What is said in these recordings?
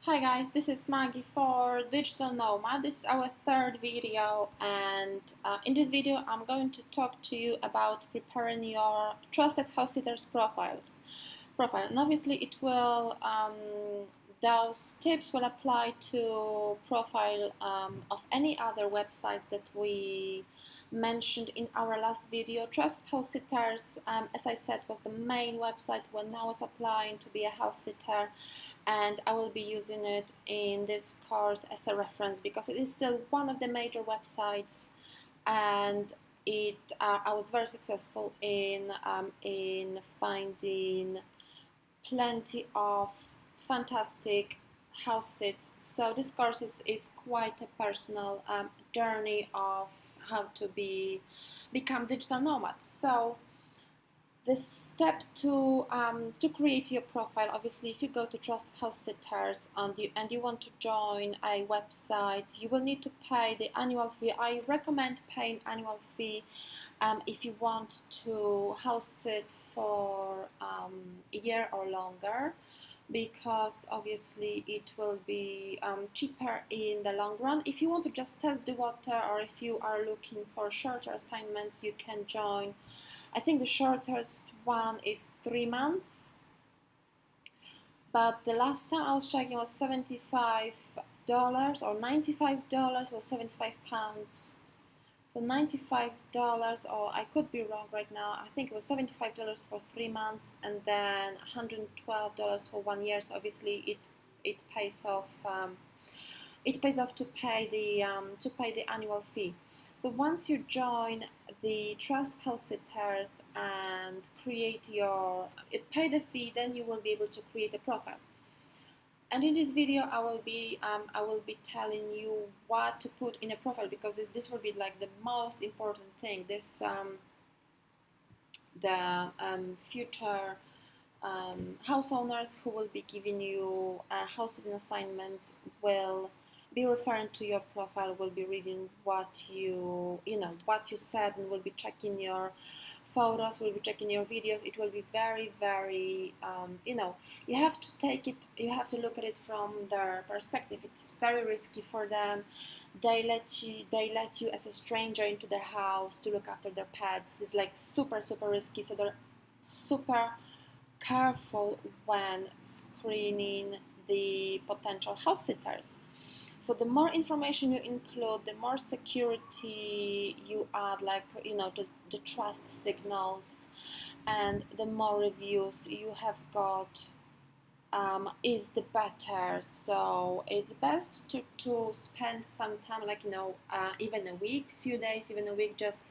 Hi guys, this is Maggie for Digital Nomad. This is our third video, and in this video I'm going to talk to you about preparing your trusted house sitters profile. And obviously those tips will apply to profile of any other websites that we mentioned in our last video. Trust House Sitters, as I said, was the main website when I was applying to be a house sitter, and I will be using it in this course as a reference because it is still one of the major websites, and I was very successful in finding plenty of fantastic house sits. So this course is quite a personal journey of how to become digital nomads. So the step to create your profile, obviously if you go to Trust House Sitters and you want to join a website, you will need to pay the annual fee. I recommend paying annual fee if you want to house sit for a year or longer, because obviously it will be cheaper in the long run. If you want to just test the water, or if you are looking for shorter assignments, you can join. I think the shortest one is 3 months, but the last time I was checking was $75 or $95 or £75. So $95, or I could be wrong right now, I think it was $75 for 3 months and then $112 for 1 year. So obviously it pays off. It pays off to pay the annual fee. So once you join the Trust House Sitters and pay the fee, then you will be able to create a profile. And in this video, I will be telling you what to put in a profile, because this will be like the most important thing. Future house owners who will be giving you a house sitting assignment will be referring to your profile, will be reading what you said, and will be checking your photos, will be checking your videos. It will be very, very you have to look at it from their perspective. It's very risky for them. They let you as a stranger into their house to look after their pets. It's like super risky, so they're super careful when screening the potential house sitters. So the more information you include, the more security you add, like the trust signals, and the more reviews you have got, is the better. So it's best to spend some time, like even a week, few days, even a week, just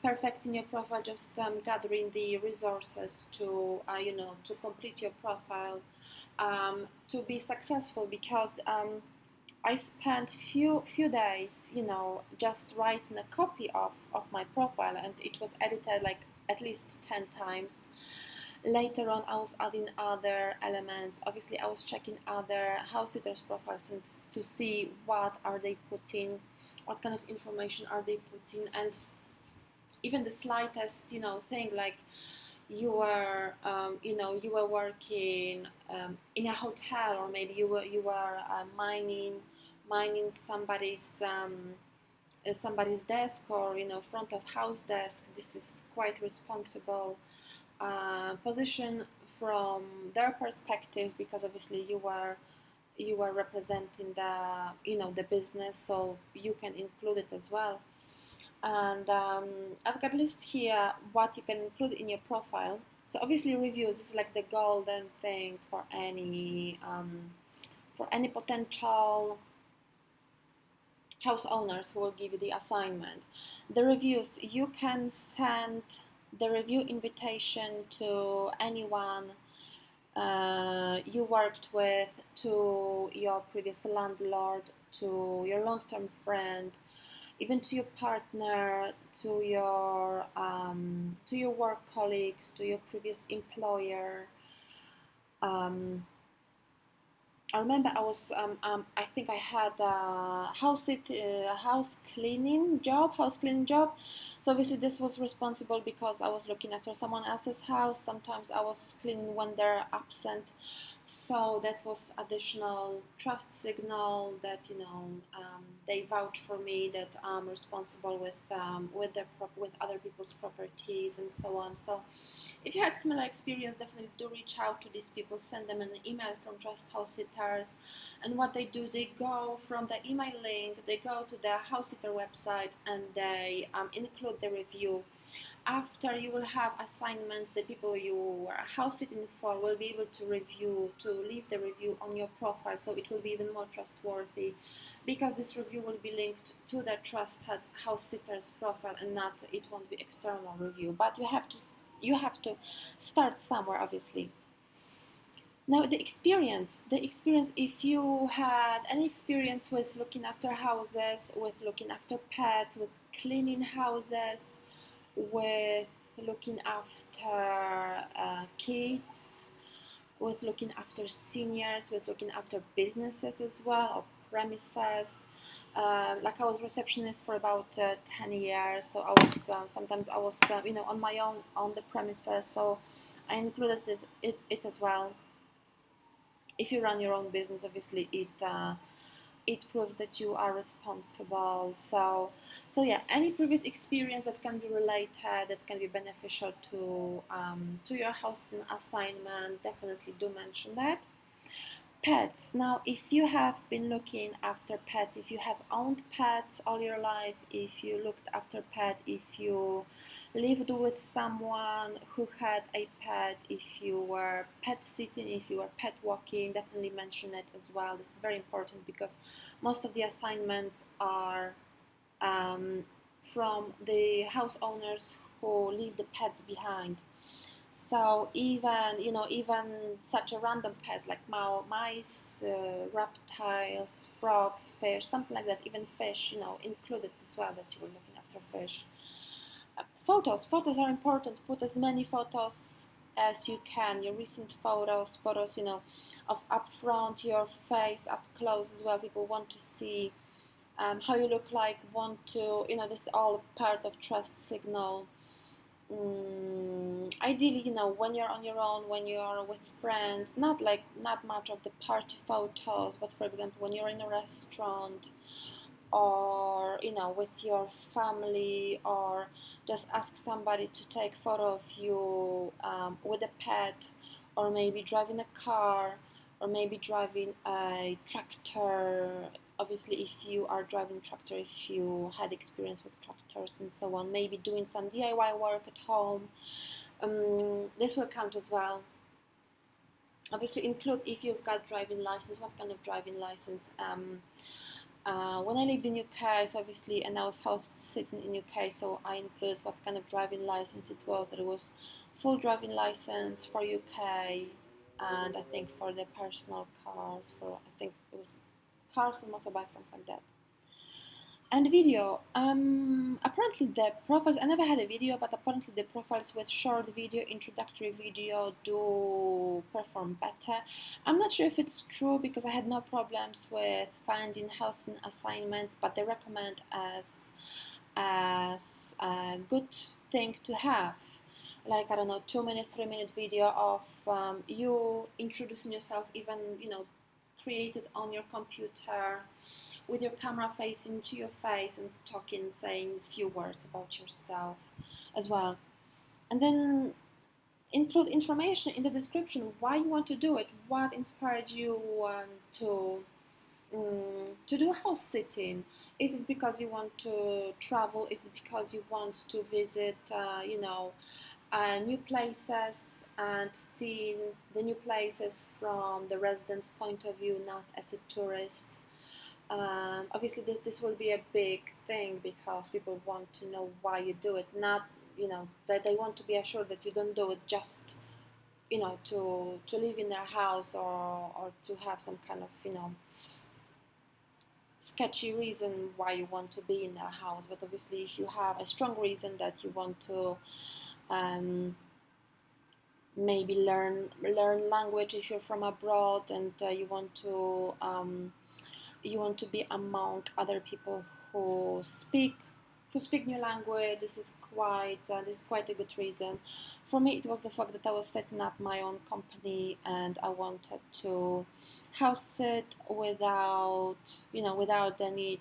perfecting your profile, just gathering the resources to to complete your profile, to be successful. Because I spent few days, just writing a copy of my profile, and it was edited like at least 10 times. Later on, I was adding other elements. Obviously, I was checking other house sitters' profiles to see what are they putting, what kind of information are they putting, and even the slightest, thing, like you were working in a hotel, or maybe you were mining somebody's desk, or front of house desk. This is quite responsible position from their perspective, because obviously you were representing the business, so you can include it as well. And I've got a list here what you can include in your profile. So obviously reviews, this is like the golden thing for any potential house owners who will give you the assignment. The reviews, you can send the review invitation to anyone you worked with, to your previous landlord, to your long-term friend, even to your partner, to your work colleagues, to your previous employer. I remember I was I think I had a house cleaning job. So obviously this was responsible because I was looking after someone else's house. Sometimes I was cleaning when they're absent. So that was additional trust signal that they vouch for me, that I'm responsible with other people's properties and so on. So if you had similar experience, definitely do reach out to these people. Send them an email from Trust House Sitters, and what they do, they go from the email link, they go to the house sitter website, and they include the review. After you will have assignments, the people you are house sitting for will be able to leave the review on your profile, so it will be even more trustworthy, because this review will be linked to the trusted house sitter's profile, and not, it won't be external review. But you have to start somewhere, obviously. Now, the experience, if you had any experience with looking after houses, with looking after pets, with cleaning houses, with looking after kids, with looking after seniors, with looking after businesses as well, or premises. Like, I was receptionist for about 10 years, so sometimes I was on my own on the premises, so I included it as well. If you run your own business, obviously it proves that you are responsible. So yeah, any previous experience that can be related, that can be beneficial to your housing assignment, definitely do mention that. Pets. Now, if you have been looking after pets, if you have owned pets all your life, if you looked after pet, if you lived with someone who had a pet, if you were pet sitting, if you were pet walking, definitely mention it as well. This is very important, because most of the assignments are um, from the house owners who leave the pets behind. So even such a random pets like mice, reptiles, frogs, fish, something like that, even fish, included as well, that you were looking after fish. Photos are important. Put as many photos as you can. Your recent photos, of up front, your face up close as well. People want to see how you look like. Want to, this is all part of trust signal. Ideally, when you're on your own, when you're with friends, not much of the party photos, but for example, when you're in a restaurant, or with your family, or just ask somebody to take photo of you with a pet, or maybe driving a car, or maybe driving a tractor. Obviously, if you are driving tractor, if you had experience with tractors and so on, maybe doing some DIY work at home, this will count as well. Obviously, include if you've got driving license, what kind of driving license. When I lived in UK, so obviously, and I was house sitting in UK, so I included what kind of driving license it was. That it was full driving license for UK, and I think for the personal cars, I think it was cars and motorbikes, something like that. And video. Apparently the profiles, I never had a video, but apparently the profiles with short video, introductory video, do perform better. I'm not sure if it's true, because I had no problems with finding housing assignments, but they recommend as a good thing to have. Like, I don't know, 2 minute, 3 minute video of you introducing yourself, even, created on your computer, with your camera facing to your face and talking, saying a few words about yourself as well. And then include information in the description why you want to do it, what inspired you to do house sitting. Is it because you want to travel? Is it because you want to visit, new places, and seeing the new places from the resident's point of view, not as a tourist? Obviously, this will be a big thing, because people want to know why you do it, not that they want to be assured that you don't do it just to live in their house, or to have some kind of sketchy reason why you want to be in their house. But obviously, if you have a strong reason that you want to maybe learn language, if you're from abroad, and you want to be among other people who speak new language, this is quite a good reason. For me, it was the fact that I was setting up my own company and I wanted to house it without, without the need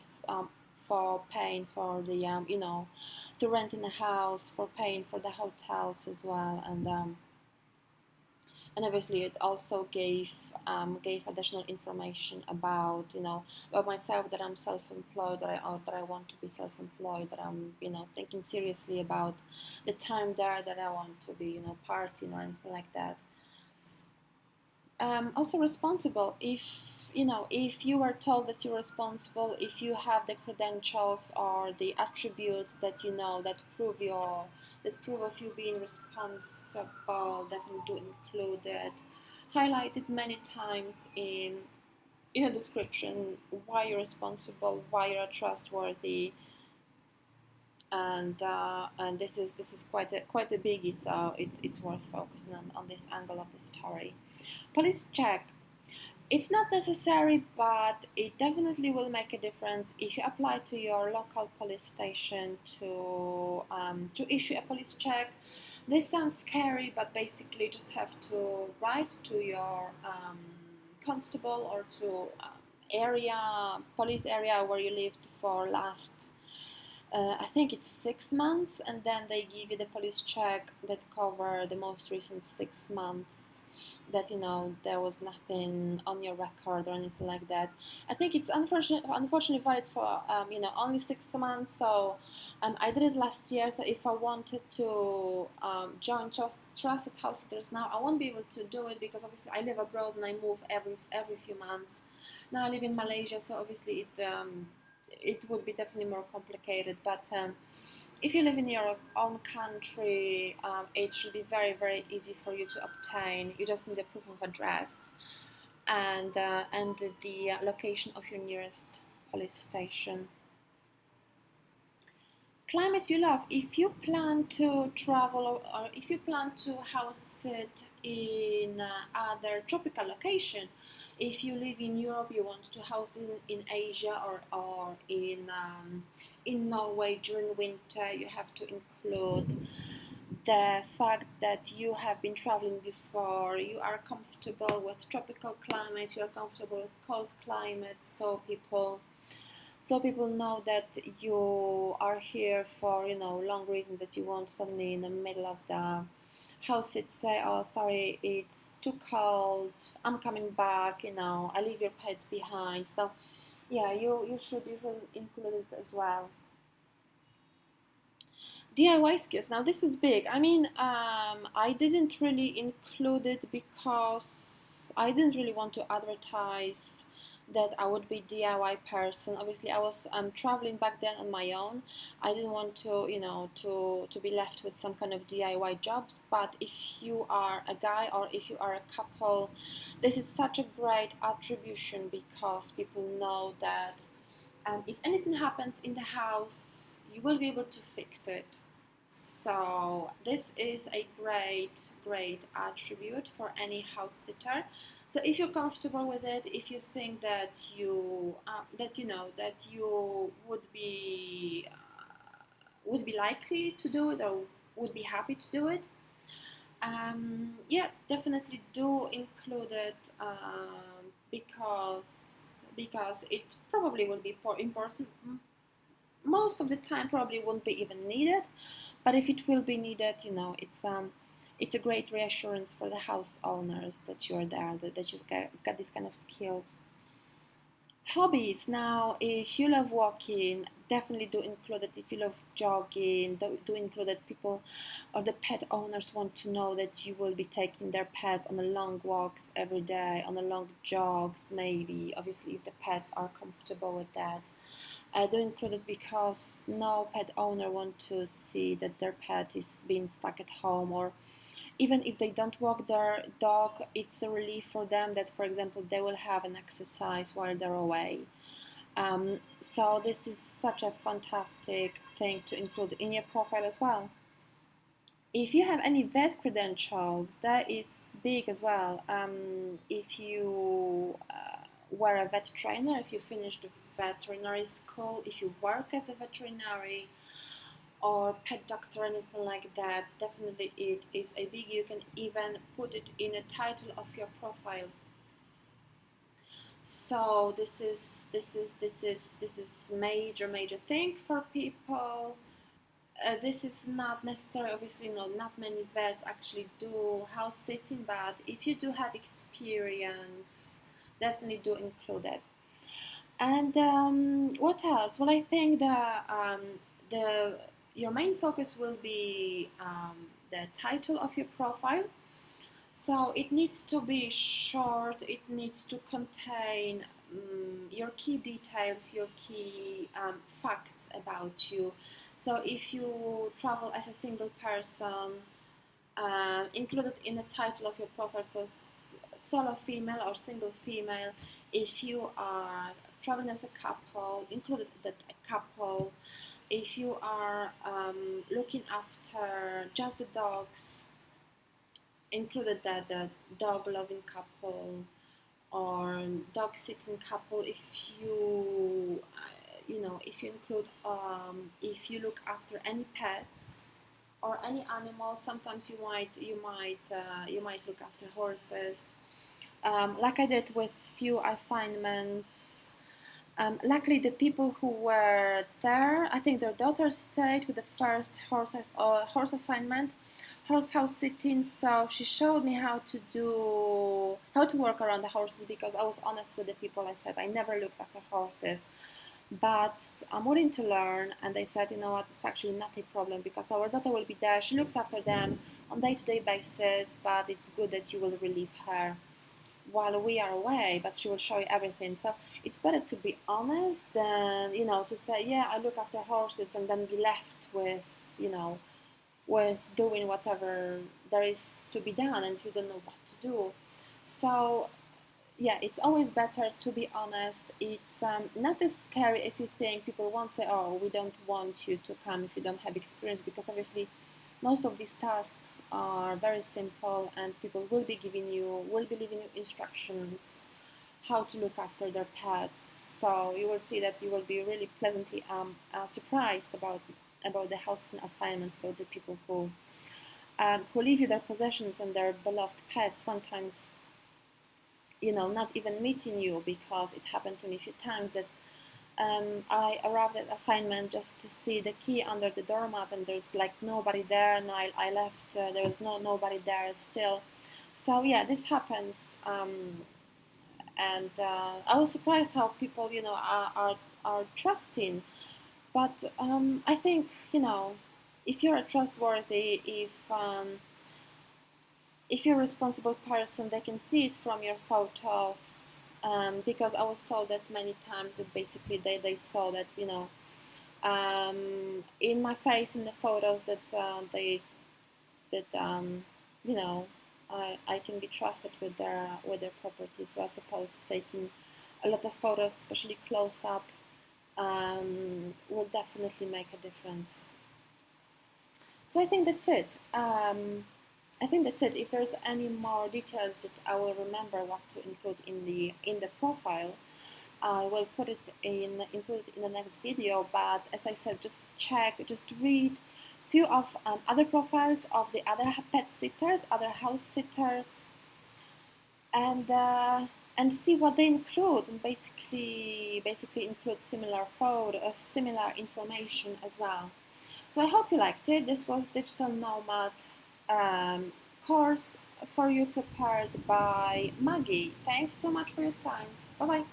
for paying for the, to rent in a house, for paying for the hotels as well, and obviously it also gave additional information about, about myself, that I'm self-employed, that I want to be self-employed, that I'm, thinking seriously about the time there, that I want to be, partying or anything like that. Also responsible, if you are told that you're responsible, if you have the credentials or the attributes that, that prove of you being responsible, definitely do include it. Highlighted many times in a description why you're responsible, why you're trustworthy, and this is quite a biggie. So it's worth focusing on this angle of the story. Police check. It's not necessary, but it definitely will make a difference if you apply to your local police station to issue a police check. This sounds scary, but basically you just have to write to your constable or to police area where you lived for last, I think it's 6 months, and then they give you the police check that cover the most recent 6 months, that there was nothing on your record or anything like that. I think it's unfortunately valid for only 6 months. So I did it last year. So if I wanted to join trusted house sitters now, I won't be able to do it because obviously I live abroad and I move every few months. Now I live in Malaysia, so obviously it would be definitely more complicated. But if you live in your own country, it should be very easy for you to obtain. You just need a proof of address and the location of your nearest police station. Climates you love. If you plan to travel or if you plan to house sit in other tropical location, if you live in Europe, you want to house in Asia or in Norway during winter, you have to include the fact that you have been traveling before, you are comfortable with tropical climates, you are comfortable with cold climates, so people know that you are here for long reason, that you won't suddenly in the middle of the house sit say, oh sorry, it's too cold, I'm coming back, I leave your pets behind. So yeah, you should include it as well. DIY skills. Now this is big. I mean, I didn't really include it because I didn't really want to advertise that I would be DIY person. Obviously, I was traveling back then on my own. I didn't want to, to be left with some kind of DIY jobs. But if you are a guy or if you are a couple, this is such a great attribution because people know that if anything happens in the house, you will be able to fix it. So this is a great attribute for any house sitter. So if you're comfortable with it, if you think that that you would be likely to do it or would be happy to do it, yeah, definitely do include it because it probably will be important. Most of the time probably won't be even needed, but if it will be needed, it's a great reassurance for the house owners that you're there, that you've got these kind of skills. Hobbies. Now, if you love walking, definitely do include it. If you love jogging, do include it. People or the pet owners want to know that you will be taking their pets on a long walks every day, on a long jogs maybe. Obviously, if the pets are comfortable with that. I do include it because no pet owner want to see that their pet is being stuck at home, or even if they don't walk their dog, it's a relief for them that, for example, they will have an exercise while they're away. So this is such a fantastic thing to include in your profile as well. If you have any vet credentials, that is big as well. If you were a vet trainer, if you finished veterinary school, if you work as a veterinary, or pet doctor, anything like that, definitely it is a big. You can even put it in a title of your profile. So this is major thing for people. This is not necessary, obviously. Not many vets actually do house sitting, but if you do have experience, definitely do include it. And what else? Well, I think the your main focus will be the title of your profile. So it needs to be short. It needs to contain your key details, your key facts about you. So if you travel as a single person, included in the title of your profile, so solo female or single female. If you are traveling as a couple, included that a couple. If you are looking after just the dogs, included that the dog loving couple or dog sitting couple. If you if you include if you look after any pets or any animal, sometimes you might look after horses, like I did with few assignments. Luckily, the people who were there, I think their daughter stayed with the first horse assignment, horse house sitting. So she showed me how to work around the horses, because I was honest with the people. I said I never looked after horses, but I'm willing to learn. And they said, you know what, it's actually not a problem, because our daughter will be there. She looks after them on day-to-day basis, but it's good that you will relieve her while we are away, but she will show you everything. So it's better to be honest than, to say, yeah, I look after horses, and then be left with doing whatever there is to be done, and you don't know what to do. So yeah, it's always better to be honest. It's not as scary as you think. People won't say, oh, we don't want you to come if you don't have experience, because obviously most of these tasks are very simple, and people will be leaving you instructions how to look after their pets. So you will see that you will be really pleasantly surprised about the housing assignments, about the people who leave you their possessions and their beloved pets. Sometimes, not even meeting you, because it happened to me a few times that I arrived at assignment just to see the key under the doormat, and there's like nobody there, and I left. There was nobody there still. So yeah, this happens, and I was surprised how people, are trusting. But I think, if you're trustworthy, if you're a responsible person, they can see it from your photos. Because I was told that many times that basically they saw that, in my face in the photos, that that you know I can be trusted with their property. So I suppose taking a lot of photos, especially close up, will definitely make a difference. So I think that's it. If there's any more details that I will remember what to include in the profile, I will include it in the next video. But as I said, just read few of other profiles of the other pet sitters, other house sitters, and see what they include, and basically include similar information as well. So I hope you liked it. This was Digital Nomad course for you, prepared by Maggie. Thanks so much for your time. Bye bye.